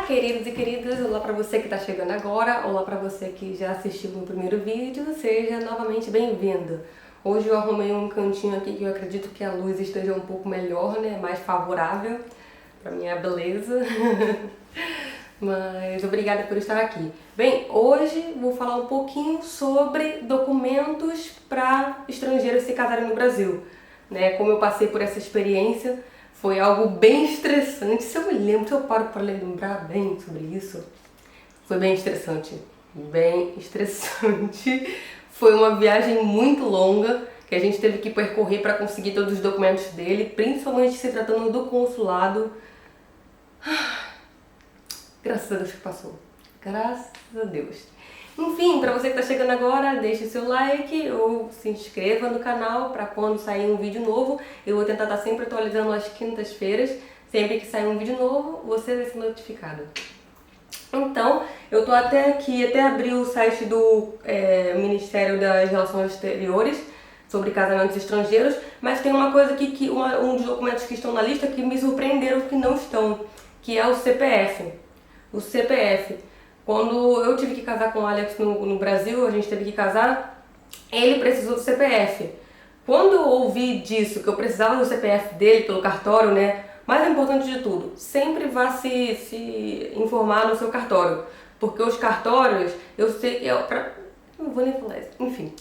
queridos e queridas, olá pra você que tá chegando agora, olá pra você que já assistiu o primeiro vídeo, seja novamente bem-vindo. Hoje eu arrumei um cantinho aqui que eu acredito que a luz esteja um pouco melhor, né, mais favorável pra minha beleza. Mas obrigada por estar aqui. Bem, hoje vou falar um pouquinho sobre documentos para estrangeiros se casarem no Brasil, né? Como eu passei por essa experiência, foi algo bem estressante. Se eu me lembro, se eu paro para lembrar bem sobre isso, foi bem estressante. Bem estressante. Foi uma viagem muito longa que a gente teve que percorrer para conseguir todos os documentos dele, principalmente se tratando do consulado. Graças a Deus que passou. Graças a Deus. Enfim, para você que está chegando agora, deixe seu like ou se inscreva no canal para quando sair um vídeo novo. Eu vou tentar estar sempre atualizando às quintas-feiras. Sempre que sair um vídeo novo, você vai ser notificado. Então, eu tô até aqui, até abri o site do Ministério das Relações Exteriores sobre casamentos estrangeiros, mas tem uma coisa aqui, um dos documentos que estão na lista que me surpreenderam que não estão, que é o CPF. O CPF. Quando eu tive que casar com o Alex no Brasil, a gente teve que casar, ele precisou do CPF. Quando eu ouvi disso, que eu precisava do CPF dele pelo cartório, né? Mais importante de tudo, sempre vá se informar no seu cartório. Porque os cartórios, eu sei, não vou nem falar isso, enfim.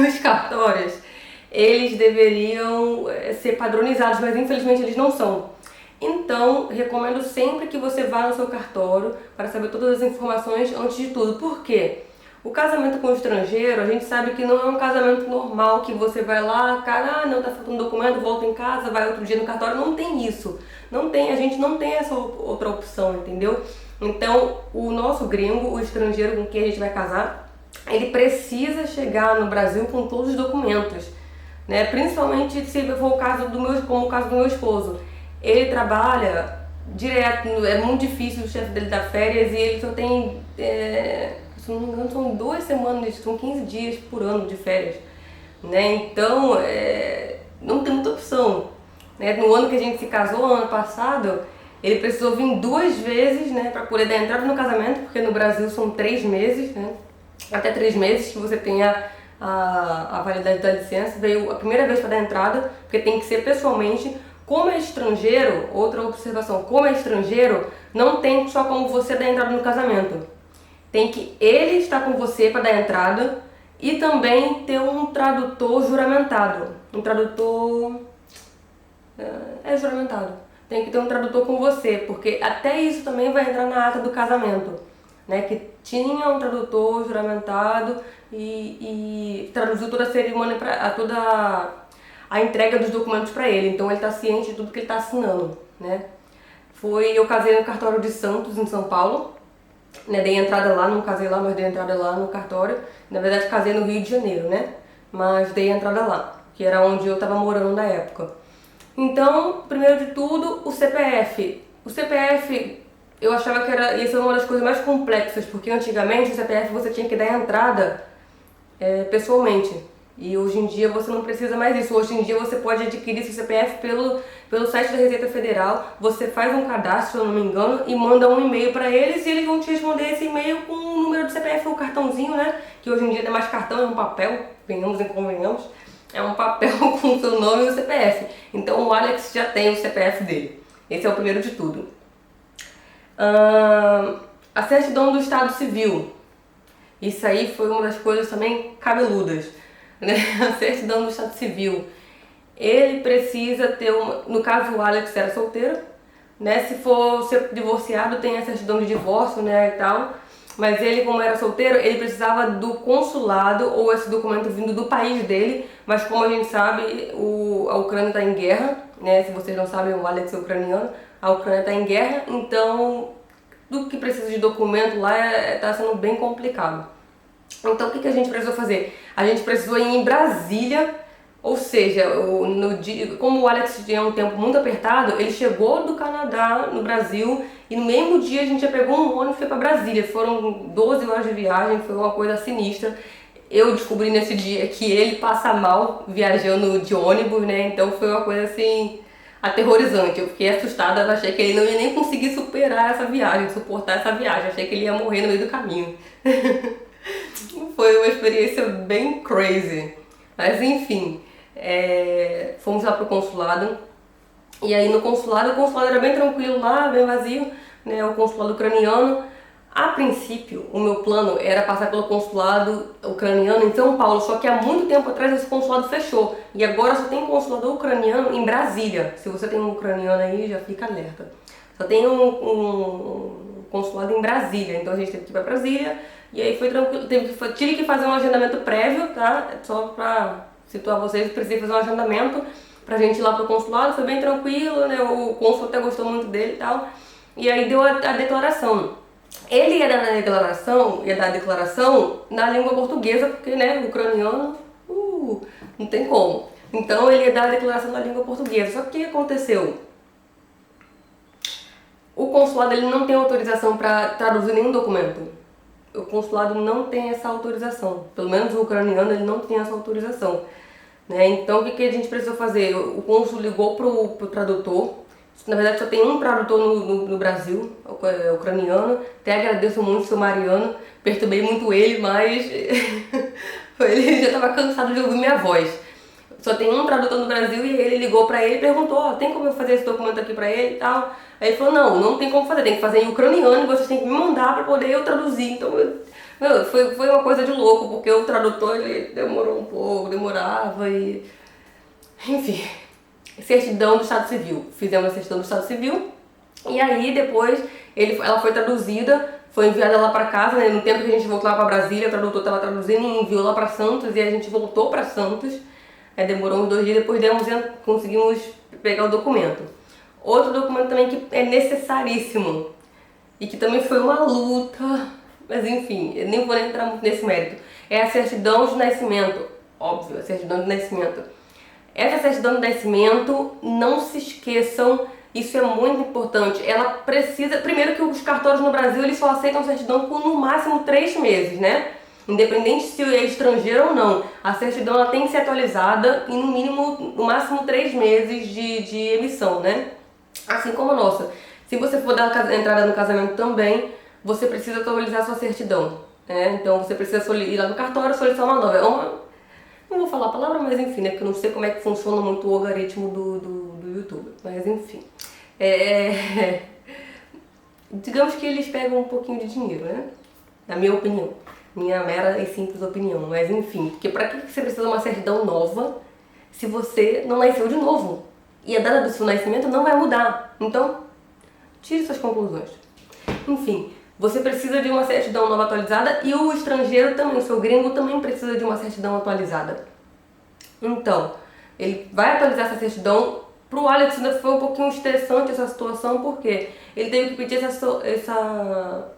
Os cartórios, eles deveriam ser padronizados, mas infelizmente eles não são. Então, recomendo sempre que você vá no seu cartório para saber todas as informações antes de tudo. Por quê? O casamento com o estrangeiro, a gente sabe que não é um casamento normal, que você vai lá, cara, não, tá faltando documento, volta em casa, vai outro dia no cartório. Não tem isso. Não tem, a gente não tem essa outra opção, entendeu? Então, o nosso gringo, o estrangeiro com quem a gente vai casar, ele precisa chegar no Brasil com todos os documentos, né? Principalmente se for o caso como o caso do meu esposo. Ele trabalha direto, é muito difícil o chefe dele dar férias e ele só tem, se não me engano, são 2 semanas, são 15 dias por ano de férias, né? Então, não tem muita opção, né? No ano que a gente se casou, ano passado, ele precisou vir 2 vezes, né, para poder dar entrada no casamento, porque no Brasil são 3 meses, né? Até 3 meses que você tem a validade da licença. Veio a primeira vez para dar entrada, porque tem que ser pessoalmente. Como é estrangeiro, outra observação, como é estrangeiro, não tem só como você dar entrada no casamento. Tem que ele estar com você para dar entrada e também ter um tradutor juramentado. Um tradutor... juramentado. Tem que ter um tradutor com você, porque até isso também vai entrar na ata do casamento, né? Que tinha um tradutor juramentado e traduziu toda a cerimônia, toda a entrega dos documentos para ele, então ele está ciente de tudo que ele está assinando, né? Eu casei no cartório de Santos, em São Paulo, né? Dei entrada lá, não casei lá, mas dei entrada lá no cartório. Na verdade, casei no Rio de Janeiro, né? Mas dei entrada lá, que era onde eu estava morando na época. Então, primeiro de tudo, o CPF. O CPF, eu achava que ia ser uma das coisas mais complexas, porque antigamente o CPF você tinha que dar entrada pessoalmente. E hoje em dia você não precisa mais disso. Hoje em dia você pode adquirir seu CPF pelo site da Receita Federal. Você faz um cadastro, se eu não me engano, e manda um e-mail para eles e eles vão te responder esse e-mail com o número do CPF, o cartãozinho, né? Que hoje em dia não é mais cartão, é um papel, venhamos e convenhamos. É um papel com o seu nome e o CPF. Então o Alex já tem o CPF dele. Esse é o primeiro de tudo. A certidão do Estado Civil. Isso aí foi uma das coisas também cabeludas. Né? A certidão do Estado Civil, ele precisa ter no caso o Alex era solteiro, né? Se for ser divorciado tem a certidão de divórcio, né, e tal, mas ele, como era solteiro, ele precisava do consulado ou esse documento vindo do país dele, mas como a gente sabe, a Ucrânia está em guerra, né? Se vocês não sabem, o Alex é ucraniano, a Ucrânia está em guerra, então do que precisa de documento lá está sendo bem complicado. Então o que a gente precisou fazer? A gente precisou ir em Brasília, ou seja, como o Alex tinha um tempo muito apertado, ele chegou do Canadá no Brasil e no mesmo dia a gente já pegou um ônibus e foi para Brasília. Foram 12 horas de viagem, foi uma coisa sinistra. Eu descobri nesse dia que ele passa mal viajando de ônibus, né? Então foi uma coisa assim aterrorizante. Eu fiquei assustada, eu achei que ele não ia nem conseguir superar essa viagem, suportar essa viagem. Eu achei que ele ia morrer no meio do caminho. Foi uma experiência bem crazy. Mas enfim, fomos lá pro consulado. E aí no consulado, o consulado era bem tranquilo lá, bem vazio, né? O consulado ucraniano. A princípio, o meu plano era passar pelo consulado ucraniano em São Paulo, só que há muito tempo atrás esse consulado fechou. E agora só tem consulado ucraniano em Brasília. Se você tem um ucraniano aí, já fica alerta. Só tem um consulado em Brasília, então a gente teve que ir pra Brasília. E aí foi tranquilo, tive que fazer um agendamento prévio, tá? Só pra situar vocês, precisei fazer um agendamento pra gente ir lá pro consulado, foi bem tranquilo, né? O cônsul até gostou muito dele e tal. E aí deu a declaração. Ele ia dar a declaração na língua portuguesa, porque, né, ucraniano, não tem como. Então ele ia dar a declaração na língua portuguesa. Só que o que aconteceu? O consulado ele não tem autorização para traduzir nenhum documento. O consulado não tem essa autorização. Pelo menos o ucraniano ele não tem essa autorização. Né? Então o que a gente precisou fazer? O cônsul ligou pro tradutor. Na verdade só tem um tradutor no Brasil, ucraniano. Até agradeço muito o seu Mariano, perturbei muito ele, mas ele já estava cansado de ouvir minha voz. Só tem um tradutor no Brasil e ele ligou pra ele e perguntou, tem como eu fazer esse documento aqui pra ele e tal? Aí ele falou, não tem como fazer, tem que fazer em ucraniano e vocês têm que me mandar pra poder eu traduzir. Então, foi uma coisa de louco, porque o tradutor ele demorou um pouco, demorava e... Enfim... Certidão do Estado Civil. Fizemos a certidão do Estado Civil e aí depois ela foi traduzida, foi enviada lá para casa, né? No tempo que a gente voltou lá para Brasília, o tradutor estava traduzindo e enviou lá para Santos e a gente voltou para Santos. Demorou uns 2 dias, depois conseguimos pegar o documento. Outro documento também que é necessaríssimo e que também foi uma luta, mas enfim, eu nem vou entrar muito nesse mérito. É a certidão de nascimento, óbvio, a certidão de nascimento. Essa certidão de nascimento, não se esqueçam, isso é muito importante. Ela precisa, primeiro que os cartórios no Brasil eles só aceitam certidão por no máximo 3 meses, né? Independente se é estrangeiro ou não. A certidão ela tem que ser atualizada em no mínimo, no máximo 3 meses de emissão, né? Assim como a nossa. Se você for dar entrada no casamento também, você precisa atualizar sua certidão, né? Então você precisa ir lá no cartório e solicitar uma nova. Não vou falar a palavra, mas enfim, né? Porque eu não sei como é que funciona muito o algoritmo do YouTube. Mas enfim. Digamos que eles pegam um pouquinho de dinheiro, né? Na minha opinião. Minha mera e simples opinião. Mas enfim, porque pra que você precisa de uma certidão nova se você não nasceu de novo? E a data do seu nascimento não vai mudar. Então, tire suas conclusões. Enfim. Você precisa de uma certidão nova atualizada e o estrangeiro também, o seu gringo também precisa de uma certidão atualizada. Então, ele vai atualizar essa certidão. Pro Alex ainda foi um pouquinho estressante essa situação, porque ele teve que pedir essa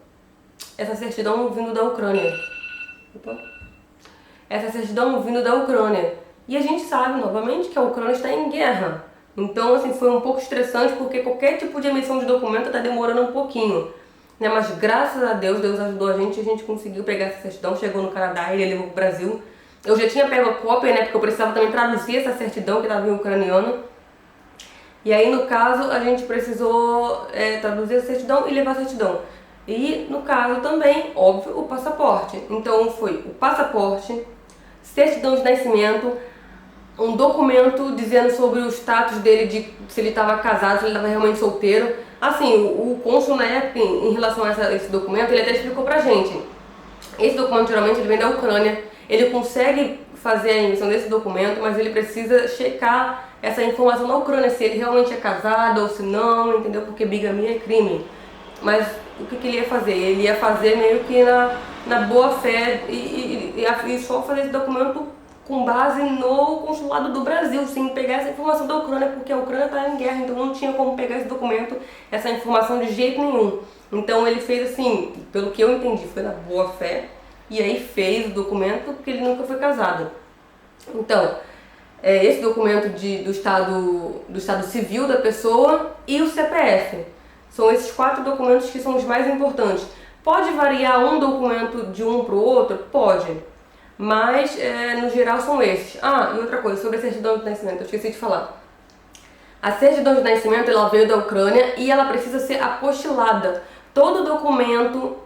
certidão vindo da Ucrânia. Essa certidão vindo da Ucrânia. E a gente sabe, novamente, que a Ucrânia está em guerra. Então, assim, foi um pouco estressante, porque qualquer tipo de emissão de documento está demorando um pouquinho. Né, mas graças a Deus ajudou a gente conseguiu pegar essa certidão, chegou no Canadá, ele levou pro Brasil. Eu já tinha pego a cópia, né, porque eu precisava também traduzir essa certidão que estava em ucraniano. E aí, no caso, a gente precisou traduzir a certidão e levar a certidão. E, no caso também, óbvio, o passaporte. Então, foi o passaporte, certidão de nascimento, um documento dizendo sobre o status dele, de se ele estava casado, se ele estava realmente solteiro. Assim, o cônsul na época, em relação a esse documento, ele até explicou pra gente. Esse documento geralmente ele vem da Ucrânia, ele consegue fazer a emissão desse documento, mas ele precisa checar essa informação na Ucrânia, se ele realmente é casado ou se não, entendeu? Porque bigamia é crime. Mas o que ele ia fazer? Ele ia fazer meio que na boa fé e só fazer esse documento com base no consulado do Brasil, sem pegar essa informação da Ucrânia, porque a Ucrânia está em guerra, então não tinha como pegar esse documento, essa informação de jeito nenhum. Então ele fez assim, pelo que eu entendi, foi na boa fé, e aí fez o documento porque ele nunca foi casado. Então, esse documento do estado civil da pessoa e o CPF. São esses 4 documentos que são os mais importantes. Pode variar um documento de um para o outro? Pode. Mas, no geral, são esses. Ah, e outra coisa, sobre a certidão de nascimento, eu esqueci de falar. A certidão de nascimento, ela veio da Ucrânia e ela precisa ser apostilada. Todo documento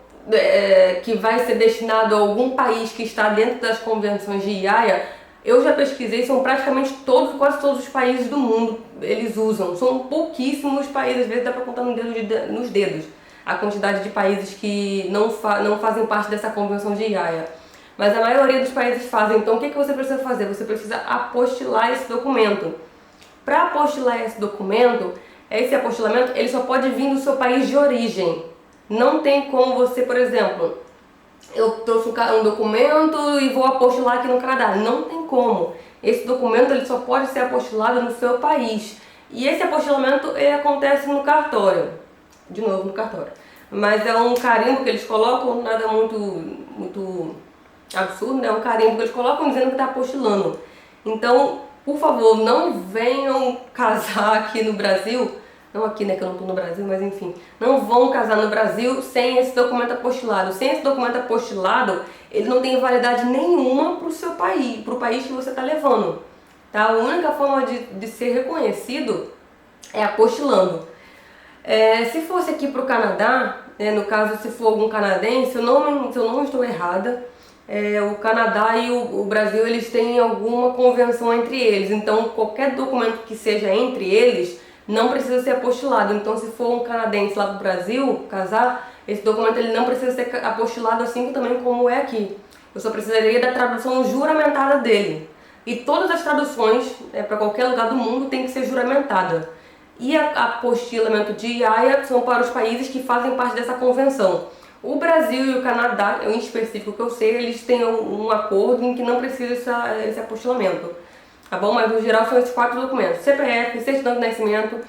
que vai ser destinado a algum país que está dentro das convenções de Haia, eu já pesquisei, são praticamente todos, quase todos os países do mundo eles usam. São pouquíssimos países, às vezes dá para contar nos dedos a quantidade de países que não fazem parte dessa convenção de Haia. Mas a maioria dos países fazem. Então o que você precisa fazer? Você precisa apostilar esse documento. Para apostilar esse documento, esse apostilamento ele só pode vir do seu país de origem. Não tem como você, por exemplo, eu trouxe um documento e vou apostilar aqui no Canadá. Não tem como. Esse documento ele só pode ser apostilado no seu país. E esse apostilamento ele acontece no cartório. De novo no cartório. Mas é um carimbo que eles colocam, nada muito absurdo, né? É um carimbo que eles colocam dizendo que está apostilando. Então, por favor, não venham casar aqui no Brasil. Não aqui, né, que eu não estou no Brasil, mas enfim. Não vão casar no Brasil sem esse documento apostilado. Sem esse documento apostilado, ele não tem validade nenhuma para o seu país, para o país que você está levando. Tá? A única forma de ser reconhecido é apostilando. Se fosse aqui para o Canadá, no caso se for algum canadense, se eu não estou errada, o Canadá e o Brasil eles têm alguma convenção entre eles. Então qualquer documento que seja entre eles não precisa ser apostilado. Então, se for um canadense lá do Brasil casar, esse documento ele não precisa ser apostilado assim também como é aqui. Eu só precisaria da tradução juramentada dele. E todas as traduções para qualquer lugar do mundo tem que ser juramentada. E a apostilamento de Haia são para os países que fazem parte dessa convenção. O Brasil e o Canadá, em específico que eu sei, eles têm um acordo em que não precisa esse apostilamento. Tá bom? Mas no geral são esses 4 documentos: CPF, certidão de nascimento,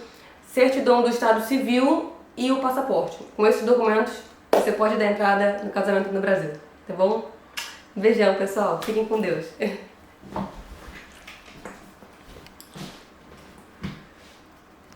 certidão do estado civil e o passaporte. Com esses documentos você pode dar entrada no casamento no Brasil. Tá bom? Beijão, pessoal. Fiquem com Deus.